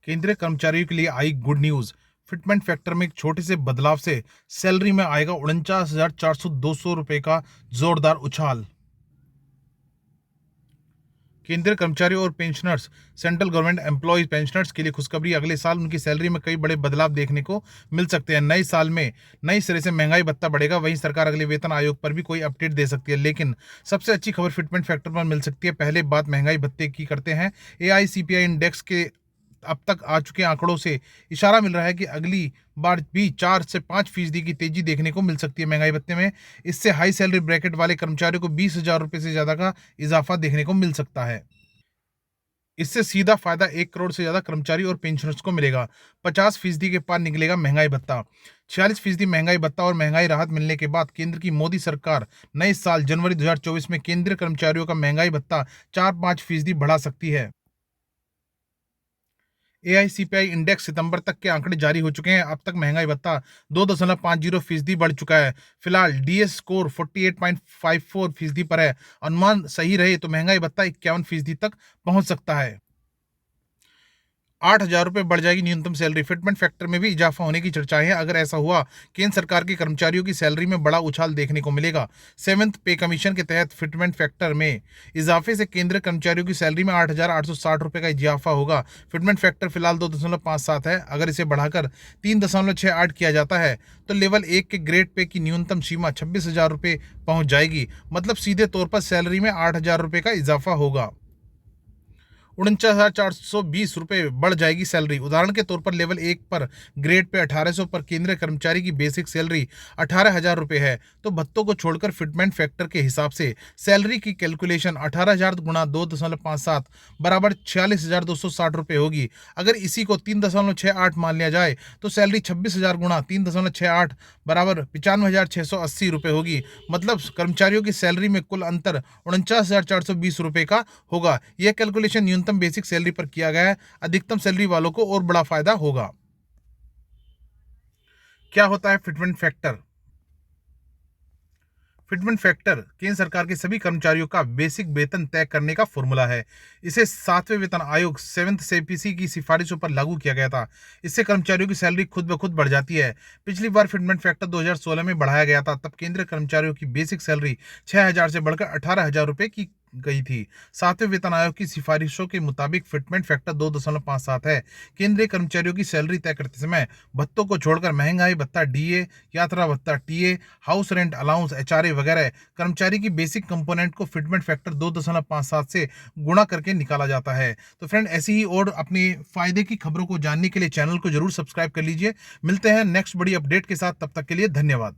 केंद्रीय कर्मचारियों के लिए आई गुड न्यूज। फिटमेंट फैक्टर में एक छोटे से बदलाव से सैलरी में आएगा 49,400 का जोरदार उछाल। केंद्रीय कर्मचारियों और pensioners, central government employees pensioners के लिए खुशखबरी, अगले साल उनकी सैलरी में कई बड़े बदलाव देखने को मिल सकते हैं। नए साल में नई सिरे से महंगाई भत्ता बढ़ेगा। वहीं सरकार अगले वेतन आयोग पर भी कोई अपडेट दे सकती है, लेकिन सबसे अच्छी खबर फिटमेंट फैक्टर पर मिल सकती है। पहले बात महंगाई भत्ते की करते हैं। एआईसीपीआई इंडेक्स के अब तक आ चुके आंकड़ों से इशारा मिल रहा है कि अगली बार भी 4 से 5% की तेजी देखने को मिल सकती है महंगाई भत्ते में। इससे हाई सैलरी ब्रैकेट वाले कर्मचारियों को 20,000 रुपये से ज्यादा का इजाफा देखने को मिल सकता है। इससे सीधा फायदा 1 करोड़ से ज्यादा कर्मचारी और पेंशनर्स को मिलेगा। 50% के पार निकलेगा महंगाई भत्ता। 46% महंगाई भत्ता और महंगाई राहत मिलने के बाद केंद्र की मोदी सरकार नए साल जनवरी 2024 में केंद्रीय कर्मचारियों का महंगाई भत्ता 4-5% बढ़ा सकती है। एआईसीपीआई इंडेक्स सितंबर तक के आंकड़े जारी हो चुके हैं। अब तक महंगाई भत्ता 2.50% बढ़ चुका है। फिलहाल डीएस स्कोर 48.54% पर है। अनुमान सही रहे तो महंगाई भत्ता 51% तक पहुंच सकता है। 8,000 रुपये बढ़ जाएगी न्यूनतम सैलरी। फिटमेंट फैक्टर में भी इजाफा होने की चर्चाएं हैं। अगर ऐसा हुआ, केंद्र सरकार के कर्मचारियों की सैलरी में बड़ा उछाल देखने को मिलेगा। 7th पे कमीशन के तहत फिटमेंट फैक्टर में इजाफे से केंद्रीय कर्मचारियों की सैलरी में 8,860 रुपये का इजाफा होगा। फिटमेंट फैक्टर फिलहाल 2.57 है। अगर इसे बढ़ाकर 3.68 किया जाता है तो लेवल 1 के ग्रेड पे की न्यूनतम सीमा 26,000 रुपये पहुंच जाएगी। मतलब सीधे तौर पर सैलरी में 8,000 रुपये का इजाफा होगा। 49,420 रुपये बढ़ जाएगी सैलरी। उदाहरण के तौर पर लेवल 1 पर ग्रेड पे 1800 पर केंद्रीय कर्मचारी की बेसिक सैलरी 18,000 रुपये है, तो भत्तों को छोड़कर फिटमेंट फैक्टर के हिसाब से सैलरी की कैलकुलेशन 18,000 गुणा 2.57 बराबर 46,260 रुपये होगी। अगर इसी को 3.68 मान लिया जाए तो सैलरी 26,000 गुणा 3.68 बराबर 95,680 रुपये होगी। मतलब कर्मचारियों की सैलरी में कुल अंतर 49,420 रुपये का होगा। यह कैलकुलेशन न्यूनतम बेसिक सैलरी पर किया गया है। अधिकतम सैलरी वालों को और बड़ा फायदा होगा। क्या होता है फिटमेंट फैक्टर? फिटमेंट फैक्टर केंद्र सरकार के सभी कर्मचारियों का बेसिक वेतन तय करने का फॉर्मूला है। इसे 7वें वेतन आयोग 7th सीपीसी की सिफारिशों पर लागू किया गया था। इससे कर्मचारियों की सैलरी खुद ब खुद बढ़ जाती है। पिछली बार फिटमेंट फैक्टर 2016 में बढ़ाया गया था। तब केंद्रीय कर्मचारियों की बेसिक सैलरी 6,000 से बढ़कर 18,000 रुपये की गई थी। 7वें वेतन आयोग की सिफारिशों के मुताबिक फिटमेंट फैक्टर 2.57 है। केंद्रीय कर्मचारियों की सैलरी तय करते समय भत्तों को छोड़कर महंगाई भत्ता, डीए, यात्रा भत्ता, TA, house rent allowance, HRA वगैरह कर्मचारी की बेसिक कंपोनेंट को फिटमेंट फैक्टर 2.57 से गुणा करके निकाला जाता है। तो फ्रेंड, ऐसी ही और अपने फायदे की खबरों को जानने के लिए चैनल को जरूर सब्सक्राइब कर लीजिए। मिलते हैं नेक्स्ट बड़ी अपडेट के साथ। तब तक के लिए धन्यवाद।